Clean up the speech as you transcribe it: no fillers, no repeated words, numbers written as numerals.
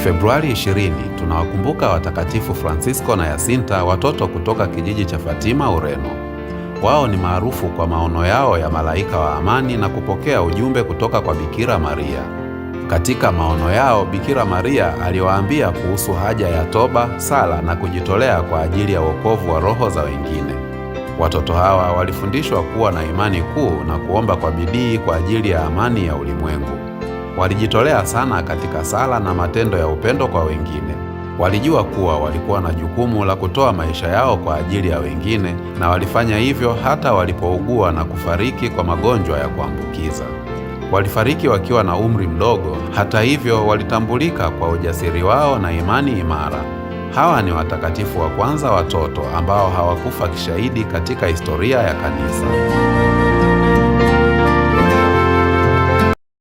Februari 20 tunawakumbuka watakatifu Francisco na Yasinta, watoto kutoka kijiji cha Fatima, Ureno. Wao ni maarufu kwa maono yao ya malaika wa amani na kupokea ujumbe kutoka kwa Bikira Maria. Katika maono yao, Bikira Maria aliwaambia kuhusu haja ya toba, sala na kujitolea kwa ajili ya wokovu wa roho za wengine. Watoto hawa walifundishwa kuwa na imani kuu na kuomba kwa bidii kwa ajili ya amani ya ulimwengu. Walijitolea sana katika sala na matendo ya upendo kwa wengine. Walijua kuwa walikuwa na jukumu la kutoa maisha yao kwa ajili ya wengine, na walifanya hivyo hata walipougua na kufariki kwa magonjwa ya kuambukiza. Walifariki wakiwa na umri mdogo. Hata hivyo, walitambulika kwa ujasiri wao na imani imara. Hawa ni watakatifu wa kwanza watoto ambao hawakufa kishahidi katika historia ya kanisa.